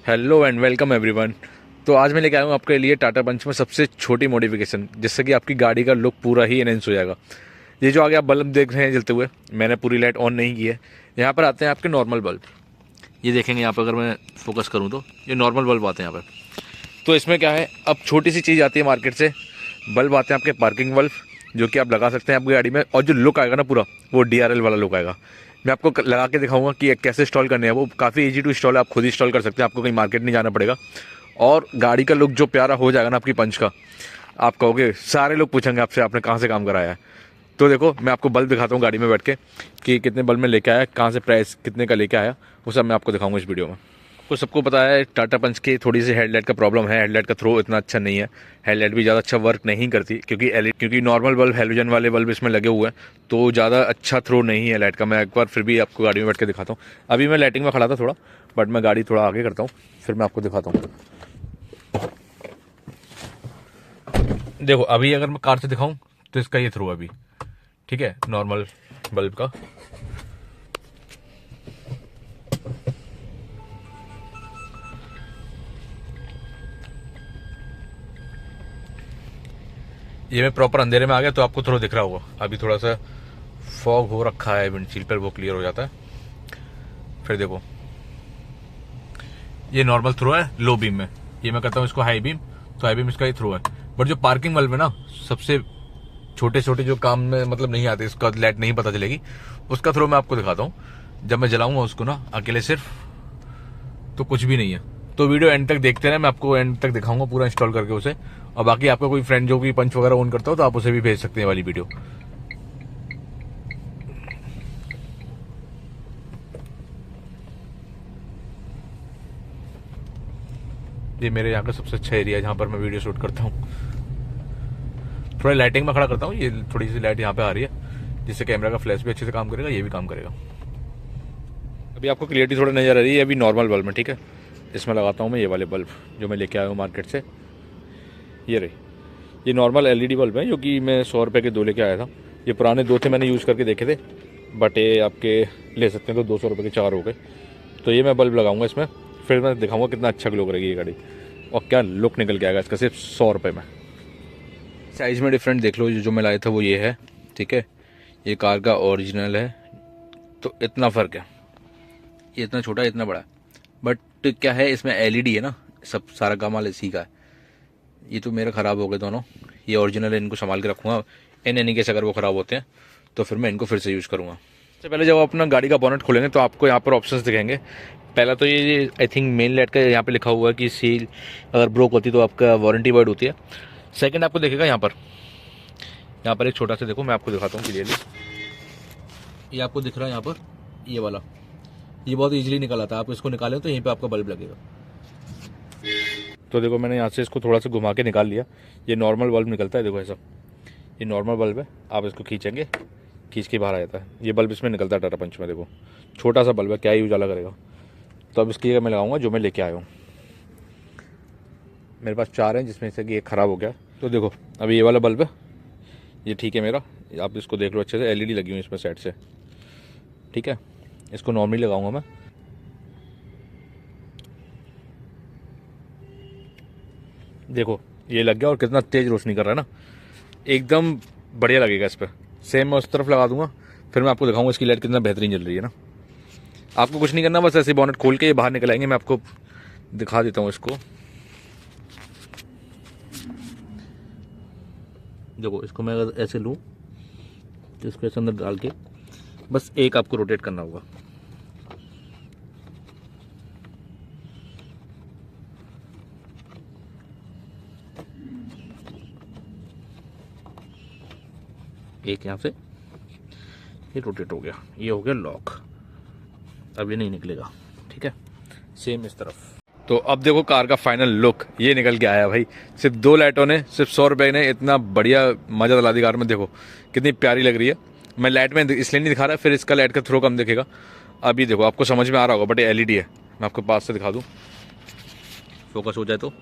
Hello and welcome everyone. तो आज मैं लेके आया हूँ आपके लिए टाटा पंच में सबसे छोटी मॉडिफिकेशन, जिससे कि आपकी गाड़ी का लुक पूरा ही एनहेंस हो जाएगा। ये जो आगे आप बल्ब देख रहे हैं जलते हुए, मैंने पूरी लाइट ऑन नहीं की है। यहाँ पर आते हैं आपके नॉर्मल बल्ब। ये देखेंगे यहाँ पर, अगर मैं फोकस करूँ तो ये नॉर्मल बल्ब आते हैं यहाँ पर। तो इसमें क्या है, अब छोटी सी चीज़ आती है मार्केट से, बल्ब आते हैं आपके पार्किंग बल्ब, जो कि आप लगा सकते हैं आपकी गाड़ी में, और जो लुक आएगा ना पूरा, वो DRL वाला लुक आएगा। मैं आपको लगा के दिखाऊंगा कि कैसे इंस्टॉल करने हैं। वो काफ़ी इजी टू इंस्टॉल है, आप खुद ही इंस्टॉल कर सकते हैं, आपको कहीं मार्केट नहीं जाना पड़ेगा। और गाड़ी का लुक जो प्यारा हो जाएगा ना आपकी पंच का, आप कहोगे, सारे लोग पूछेंगे आपसे आपने कहाँ से काम कराया है। तो देखो, मैं आपको बल्ब दिखाता हूँ गाड़ी में बैठ के कि कितने बल्ब में लेके आया, कहाँ से प्राइस कितने का लेके आया, वो सब मैं आपको दिखाऊंगा इस वीडियो में। तो सबको पता है टाटा पंच की थोड़ी सी हेडलाइट का प्रॉब्लम है, हेडलाइट का थ्रो इतना अच्छा नहीं है, हेडलाइट भी ज़्यादा अच्छा वर्क नहीं करती, क्योंकि नॉर्मल बल्ब हेलोजन वाले बल्ब इसमें लगे हुए हैं, तो ज़्यादा अच्छा थ्रो नहीं है लाइट का। मैं एक बार फिर भी आपको गाड़ी में बैठ के दिखाता हूँ। अभी मैं लाइटिंग में खड़ा था थोड़ा, बट मैं गाड़ी थोड़ा आगे करता हूँ, फिर मैं आपको दिखाता हूँ। देखो, अभी अगर मैं कार से दिखाऊँ तो इसका ये थ्रो है अभी, ठीक है, नॉर्मल बल्ब का। ये मैं प्रॉपर अंधेरे में आ गया तो आपको थोड़ा दिख रहा होगा। अभी थोड़ा सा फॉग हो रखा है विंडशील्ड पर, वो क्लियर हो जाता है। फिर देखो, ये नॉर्मल थ्रो है लो बीम में, ये मैं करता हूँ इसको हाई बीम, तो हाई बीम इसका ही थ्रो है। बट जो पार्किंग बल्ब है ना, सबसे छोटे छोटे जो काम में मतलब नहीं आते, इसका लाइट नहीं पता चलेगी, उसका थ्रो मैं आपको दिखाता हूँ। जब मैं जलाऊंगा उसको ना अकेले सिर्फ, तो कुछ भी नहीं है। तो वीडियो एंड तक देखते रहे, मैं आपको एंड तक दिखाऊंगा पूरा इंस्टॉल करके उसे। और बाकी आपका कोई फ्रेंड जो भी पंच वगैरह ऑन करता हो तो आप उसे भी भेज सकते हैं वाली वीडियो। ये मेरे यहाँ का सबसे अच्छा एरिया है जहाँ पर मैं वीडियो शूट करता हूँ। थोड़ा लाइटिंग में खड़ा करता हूँ, ये थोड़ी सी लाइट यहाँ पे आ रही है, जिससे कैमरा का फ्लैश भी अच्छे से काम करेगा, ये भी काम करेगा। अभी आपको क्लियरिटी थोड़ा नजर आ रही है, अभी नॉर्मल बल्ब में, ठीक है। इसमें लगाता हूँ मैं ये वाले बल्ब जो मैं लेके आया हूँ मार्केट से। ये रही, ये नॉर्मल LED बल्ब है, जो कि मैं 100 रुपये के 2 लेके आया था। ये पुराने 2 थे, मैंने यूज़ करके देखे थे, बट ये आपके ले सकते हैं तो 200 रुपये के 4 हो गए। तो ये मैं बल्ब लगाऊंगा इसमें, फिर मैं दिखाऊंगा कितना अच्छा ग्लो करेगी ये गाड़ी, और क्या लुक निकल के आएगा इसका सिर्फ 100 रुपये में। साइज़ में डिफरेंट देख लो, जो मैं लाया था वो ये है, ठीक है। ये कार का ओरिजिनल है, तो इतना फ़र्क है, ये इतना छोटा है इतना बड़ा है। बट क्या है, इसमें LED है ना, सब सारा कमाल इसी का है। ये तो मेरे ख़राब हो गए दोनों, ये ओरिजिनल है, इनको संभाल के रखूँगा। इन एनी केस अगर वो ख़राब होते हैं तो फिर मैं इनको फिर से यूज़ करूँगा। सबसे पहले जब आप अपना गाड़ी का बोनेट खोलेंगे तो आपको यहाँ पर ऑप्शंस दिखेंगे। पहला तो ये आई थिंक मेन लाइट का यहाँ पे लिखा हुआ है कि सील अगर ब्रोक होती तो आपका वारंटी वॉइड होती है। सेकंड आपको देखेगा यहाँ पर एक छोटा सा, देखो मैं आपको दिखाता हूँ क्लियरली। ये आपको दिख रहा है यहाँ पर, ये वाला, ये बहुत ईजिली निकल आता है। आप इसको निकालें तो यहीं पर आपका बल्ब लगेगा। तो देखो, मैंने यहाँ से इसको थोड़ा सा घुमा के निकाल लिया। ये नॉर्मल बल्ब निकलता है, देखो ऐसा, ये नॉर्मल बल्ब है। आप इसको खींचेंगे, खींच के बाहर आ जाता है। ये बल्ब इसमें निकलता है टाटा पंच में, देखो छोटा सा बल्ब है, क्या ही उजाला करेगा। तो अब इसकी जगह मैं लगाऊंगा जो मैं लेके आया हूँ। मेरे पास 4 हैं, जिसमें से कि एक ख़राब हो गया। तो देखो, अभी ये वाला बल्ब है, ये ठीक है मेरा, आप इसको देख लो अच्छे से। LED लगी हुई इसमें साइड से, ठीक है। इसको नॉर्मली लगाऊंगा मैं। देखो ये लग गया, और कितना तेज़ रोशनी कर रहा है ना, एकदम बढ़िया लगेगा इस पर। सेम मैं उस तरफ लगा दूंगा, फिर मैं आपको दिखाऊंगा इसकी लाइट कितना बेहतरीन जल रही है ना। आपको कुछ नहीं करना, बस ऐसे बॉनेट खोल के ये बाहर निकल आएंगे। मैं आपको दिखा देता हूँ इसको। देखो, इसको मैं अगर ऐसे लूँ तो इसको ऐसे अंदर डाल के बस एक आपको रोटेट करना होगा। एक यहाँ से ये रोटेट हो गया, ये हो गया लॉक। अब ये नहीं निकलेगा, ठीक है। सेम इस तरफ। तो अब देखो कार का फाइनल लुक ये निकल के आया भाई। सिर्फ 2 लाइटों ने, सिर्फ 100 रुपये ने इतना बढ़िया मजा दिला दी कार में। देखो कितनी प्यारी लग रही है। मैं लाइट में इसलिए नहीं दिखा रहा, फिर इसका लाइट का थ्रो कम दिखेगा। अभी देखो, आपको समझ में आ रहा होगा, बट ये LED है। मैं आपको पास से दिखा दूँ, फोकस हो जाए तो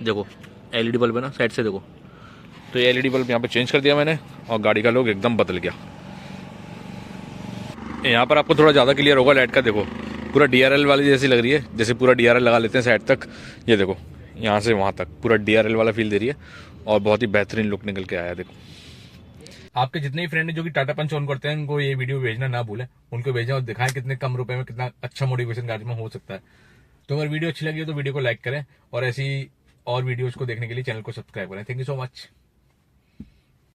देखो, LED बल्ब है ना साइड से, देखो। तो ये LED बल्ब यहाँ पे चेंज कर दिया मैंने, और गाड़ी का लुक एकदम बदल गया। यहाँ पर आपको थोड़ा ज़्यादा क्लियर होगा लाइट का। देखो पूरा DRL वाली जैसी लग रही है, जैसे पूरा DRL लगा लेते हैं साइड तक। ये देखो यहाँ से वहाँ तक पूरा DRL वाला फील दे रही है और बहुत ही बेहतरीन लुक निकल के आया। देखो आपके जितने भी फ्रेंड हैं जो कि टाटा पंच ऑन करते हैं, उनको ये वीडियो भेजना ना भूलें, उनको भेजें और दिखाएं कितने कम रुपए में कितना अच्छा मोटिवेशन गाड़ी में हो सकता है। तो अगर वीडियो अच्छी लगी हो तो वीडियो को लाइक करें और ऐसी और वीडियोस को देखने के लिए चैनल को सब्सक्राइब करें। Thank you so much.